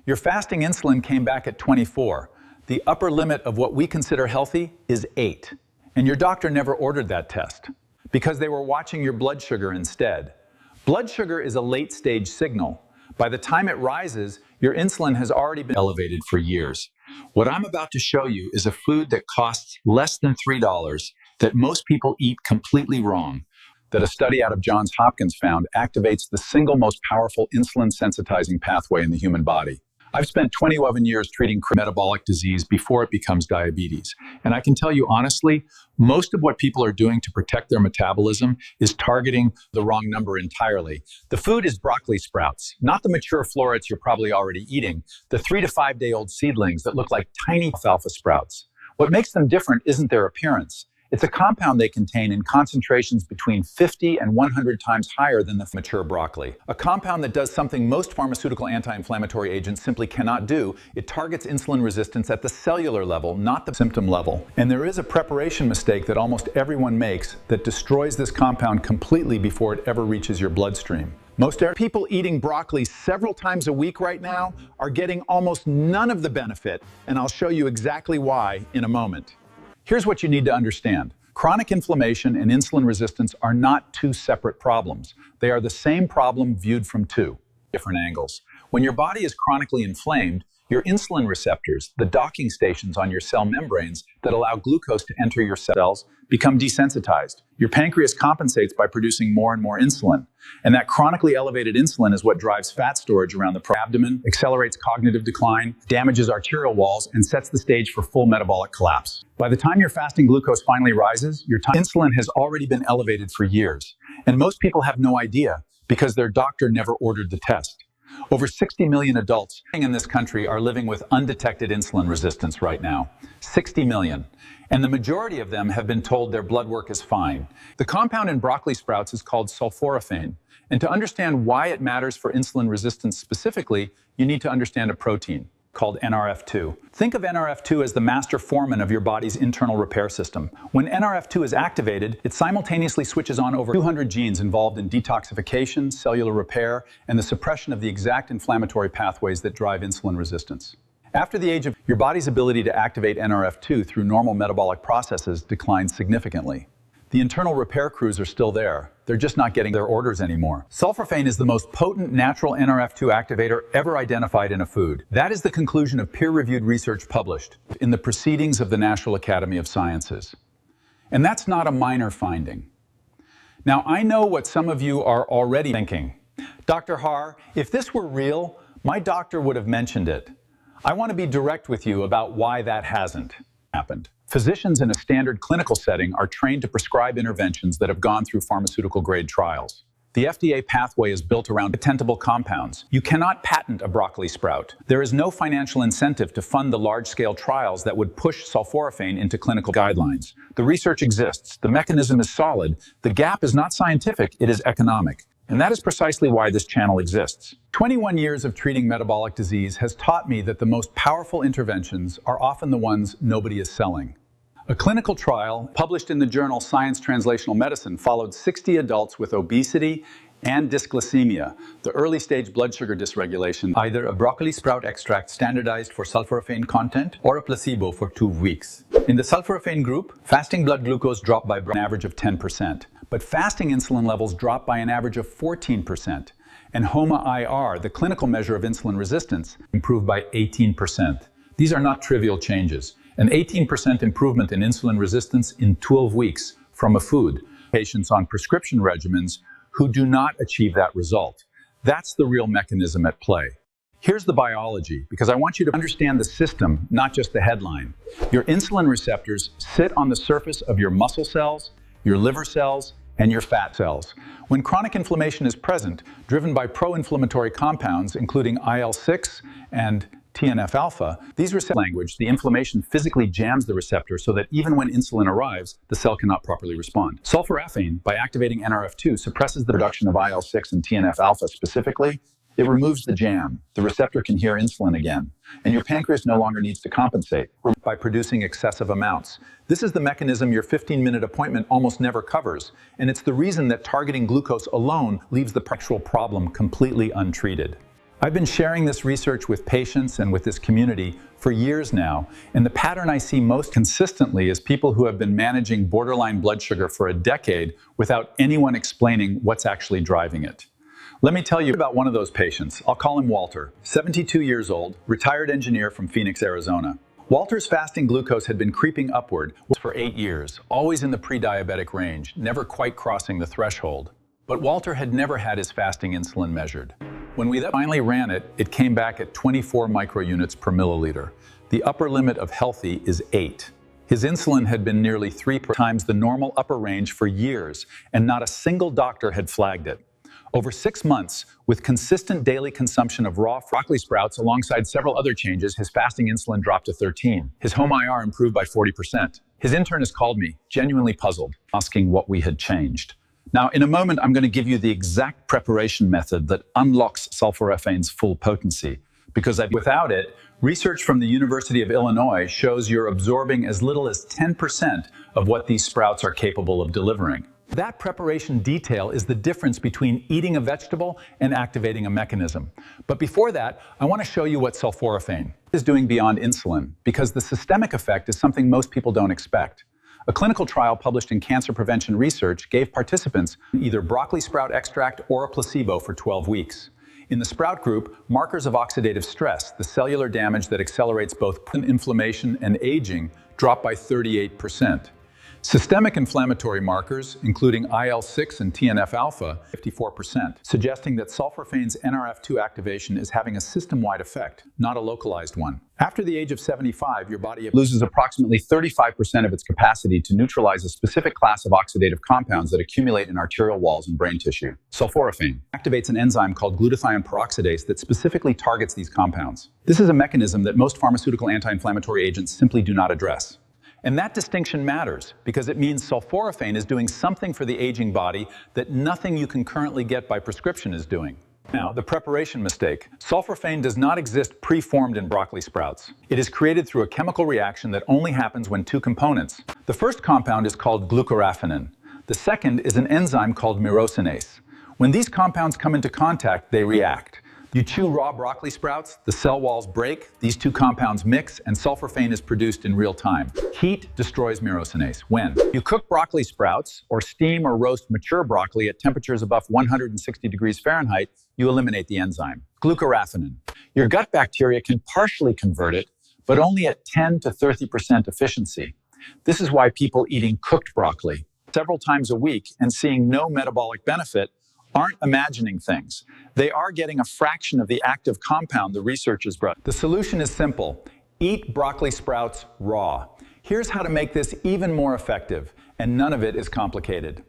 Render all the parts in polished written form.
Your fasting insulin came back at 24. The upper limit of what we consider healthy is 8. And your doctor never ordered that test because they were watching your blood sugar instead. Blood sugar is a late-stage signal. By the time it rises, your insulin has already been elevated for years. What I'm about to show you is a food that costs less than $3 that most people eat completely wrong, that a study out of Johns Hopkins found activates the single most powerful insulin sensitizing pathway in the human body. I've spent 27 years treating metabolic disease before it becomes diabetes. And I can tell you honestly, most of what people are doing to protect their metabolism is targeting the wrong number entirely. The food is broccoli sprouts, not the mature florets you're probably already eating, the 3 to 5 day old seedlings that look like tiny alfalfa sprouts. What makes them different isn't their appearance. It's a compound they contain in concentrations between 50 and 100 times higher than the mature broccoli. A compound that does something most pharmaceutical anti-inflammatory agents simply cannot do. It targets insulin resistance at the cellular level, not the symptom level. And there is a preparation mistake that almost everyone makes that destroys this compound completely before it ever reaches your bloodstream. Most people eating broccoli several times a week right now are getting almost none of the benefit, and I'll show you exactly why in a moment. Here's what you need to understand. Chronic inflammation and insulin resistance are not two separate problems. They are the same problem viewed from two different angles. When your body is chronically inflamed, your insulin receptors, the docking stations on your cell membranes that allow glucose to enter your cells, become desensitized. Your pancreas compensates by producing more and more insulin. And that chronically elevated insulin is what drives fat storage around the abdomen, accelerates cognitive decline, damages arterial walls, and sets the stage for full metabolic collapse. By the time your fasting glucose finally rises, your insulin has already been elevated for years. And most people have no idea because their doctor never ordered the test. Over 60 million adults in this country are living with undetected insulin resistance right now. 60 million. And the majority of them have been told their blood work is fine. The compound in broccoli sprouts is called sulforaphane. And to understand why it matters for insulin resistance specifically, you need to understand a protein called NRF2. Think of NRF2 as the master foreman of your body's internal repair system. When NRF2 is activated, it simultaneously switches on over 200 genes involved in detoxification, cellular repair, and the suppression of the exact inflammatory pathways that drive insulin resistance. After the age of your body's ability to activate NRF2 through normal metabolic processes declines significantly. The internal repair crews are still there. They're just not getting their orders anymore. Sulforaphane is the most potent natural NRF2 activator ever identified in a food. That is the conclusion of peer-reviewed research published in the Proceedings of the National Academy of Sciences. And that's not a minor finding. Now, I know what some of you are already thinking. Dr. Har, if this were real, my doctor would have mentioned it. I want to be direct with you about why that hasn't happened. Physicians in a standard clinical setting are trained to prescribe interventions that have gone through pharmaceutical-grade trials. The FDA pathway is built around patentable compounds. You cannot patent a broccoli sprout. There is no financial incentive to fund the large-scale trials that would push sulforaphane into clinical guidelines. The research exists. The mechanism is solid. The gap is not scientific, it is economic. And that is precisely why this channel exists. 21 years of treating metabolic disease has taught me that the most powerful interventions are often the ones nobody is selling. A clinical trial published in the journal Science Translational Medicine followed 60 adults with obesity and dysglycemia, the early-stage blood sugar dysregulation, either a broccoli sprout extract standardized for sulforaphane content or a placebo for 2 weeks. In the sulforaphane group, fasting blood glucose dropped by an average of 10%, but fasting insulin levels dropped by an average of 14%, and HOMA-IR, the clinical measure of insulin resistance, improved by 18%. These are not trivial changes. An 18% improvement in insulin resistance in 12 weeks from a food. Patients on prescription regimens who do not achieve that result. That's the real mechanism at play. Here's the biology, because I want you to understand the system, not just the headline. Your insulin receptors sit on the surface of your muscle cells, your liver cells, and your fat cells. When chronic inflammation is present, driven by pro-inflammatory compounds, including IL-6 and TNF-alpha, these receptor language, the inflammation physically jams the receptor so that even when insulin arrives, the cell cannot properly respond. Sulforaphane, by activating NRF2, suppresses the production of IL-6 and TNF-alpha specifically. It removes the jam. The receptor can hear insulin again, and your pancreas no longer needs to compensate by producing excessive amounts. This is the mechanism your 15-minute appointment almost never covers, and it's the reason that targeting glucose alone leaves the actual problem completely untreated. I've been sharing this research with patients and with this community for years now, and the pattern I see most consistently is people who have been managing borderline blood sugar for a decade without anyone explaining what's actually driving it. Let me tell you about one of those patients. I'll call him Walter, 72 years old, retired engineer from Phoenix, Arizona. Walter's fasting glucose had been creeping upward for 8 years, always in the pre-diabetic range, never quite crossing the threshold. But Walter had never had his fasting insulin measured. When we finally ran it, it came back at 24 microunits per milliliter. The upper limit of healthy is 8. His insulin had been nearly 3 times the normal upper range for years, and not a single doctor had flagged it. Over 6 months, with consistent daily consumption of raw broccoli sprouts alongside several other changes, his fasting insulin dropped to 13. His home IR improved by 40%. His internist called me, genuinely puzzled, asking what we had changed. Now, in a moment, I'm going to give you the exact preparation method that unlocks sulforaphane's full potency, because without it, research from the University of Illinois shows you're absorbing as little as 10% of what these sprouts are capable of delivering. That preparation detail is the difference between eating a vegetable and activating a mechanism. But before that, I want to show you what sulforaphane is doing beyond insulin, because the systemic effect is something most people don't expect. A clinical trial published in Cancer Prevention Research gave participants either broccoli sprout extract or a placebo for 12 weeks. In the sprout group, markers of oxidative stress, the cellular damage that accelerates both inflammation and aging, dropped by 38%. Systemic inflammatory markers, including IL-6 and TNF-alpha, 54%, suggesting that sulforaphane's NRF2 activation is having a system-wide effect, not a localized one. After the age of 75, your body loses approximately 35% of its capacity to neutralize a specific class of oxidative compounds that accumulate in arterial walls and brain tissue. Sulforaphane activates an enzyme called glutathione peroxidase that specifically targets these compounds. This is a mechanism that most pharmaceutical anti-inflammatory agents simply do not address. And that distinction matters because it means sulforaphane is doing something for the aging body that nothing you can currently get by prescription is doing. Now, the preparation mistake. Sulforaphane does not exist pre-formed in broccoli sprouts. It is created through a chemical reaction that only happens when two components. The first compound is called glucoraphanin. The second is an enzyme called myrosinase. When these compounds come into contact, they react. You chew raw broccoli sprouts, the cell walls break, these two compounds mix, and sulforaphane is produced in real time. Heat destroys myrosinase. When you cook broccoli sprouts or steam or roast mature broccoli at temperatures above 160 degrees Fahrenheit, you eliminate the enzyme, glucoraphanin. Your gut bacteria can partially convert it, but only at 10 to 30% efficiency. This is why people eating cooked broccoli several times a week and seeing no metabolic benefit aren't imagining things. They are getting a fraction of the active compound the researchers brought. The solution is simple. Eat broccoli sprouts raw. Here's how to make this even more effective, and none of it is complicated.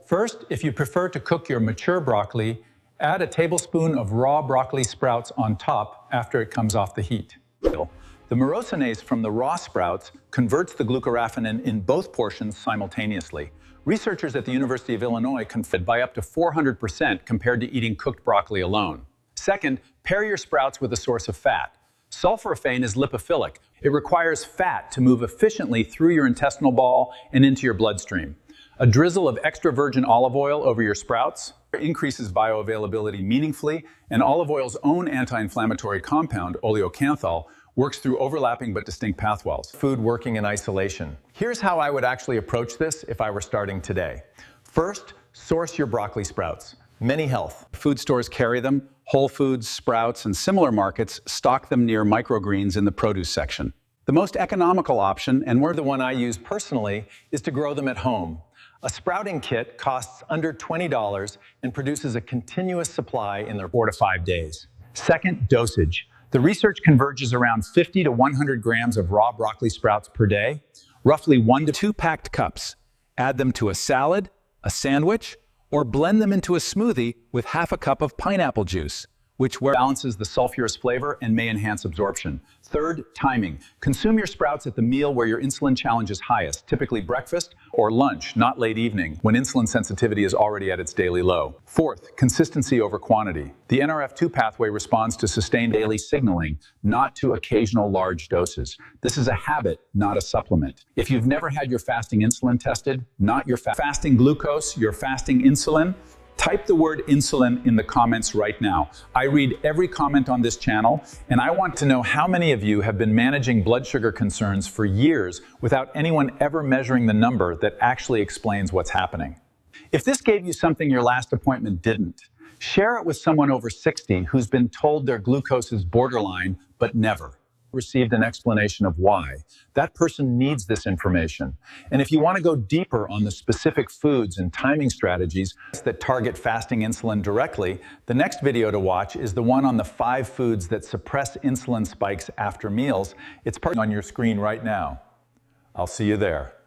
First, if you prefer to cook your mature broccoli, add a tablespoon of raw broccoli sprouts on top after it comes off the heat. The myrosinase from the raw sprouts converts the glucoraphanin in both portions simultaneously. Researchers at the University of Illinois confirmed by up to 400% compared to eating cooked broccoli alone. Second, pair your sprouts with a source of fat. Sulforaphane is lipophilic. It requires fat to move efficiently through your intestinal wall and into your bloodstream. A drizzle of extra virgin olive oil over your sprouts increases bioavailability meaningfully, and olive oil's own anti-inflammatory compound, oleocanthal, works through overlapping but distinct pathways. Food working in isolation. Here's how I would actually approach this if I were starting today. First, source your broccoli sprouts. Many health food stores carry them. Whole Foods, Sprouts, and similar markets stock them near microgreens in the produce section. The most economical option, and the one I use personally, is to grow them at home. A sprouting kit costs under $20 and produces a continuous supply in their 4 to 5 days. Second, dosage. The research converges around 50 to 100 grams of raw broccoli sprouts per day, roughly 1 to 2 packed cups. Add them to a salad, a sandwich, or blend them into a smoothie with half a cup of pineapple juice, which balances the sulfurous flavor and may enhance absorption. Third, timing. Consume your sprouts at the meal where your insulin challenge is highest, typically breakfast or lunch, not late evening, when insulin sensitivity is already at its daily low. Fourth, consistency over quantity. The NRF2 pathway responds to sustained daily signaling, not to occasional large doses. This is a habit, not a supplement. If you've never had your fasting insulin tested, not your fasting glucose, your fasting insulin, Type the word insulin in the comments right now. I read every comment on this channel, and I want to know how many of you have been managing blood sugar concerns for years without anyone ever measuring the number that actually explains what's happening. If this gave you something your last appointment didn't, share it with someone over 60 who's been told their glucose is borderline, but never received an explanation of why. That person needs this information. And if you want to go deeper on the specific foods and timing strategies that target fasting insulin directly, the next video to watch is the one on the 5 foods that suppress insulin spikes after meals. It's on your screen right now. I'll see you there.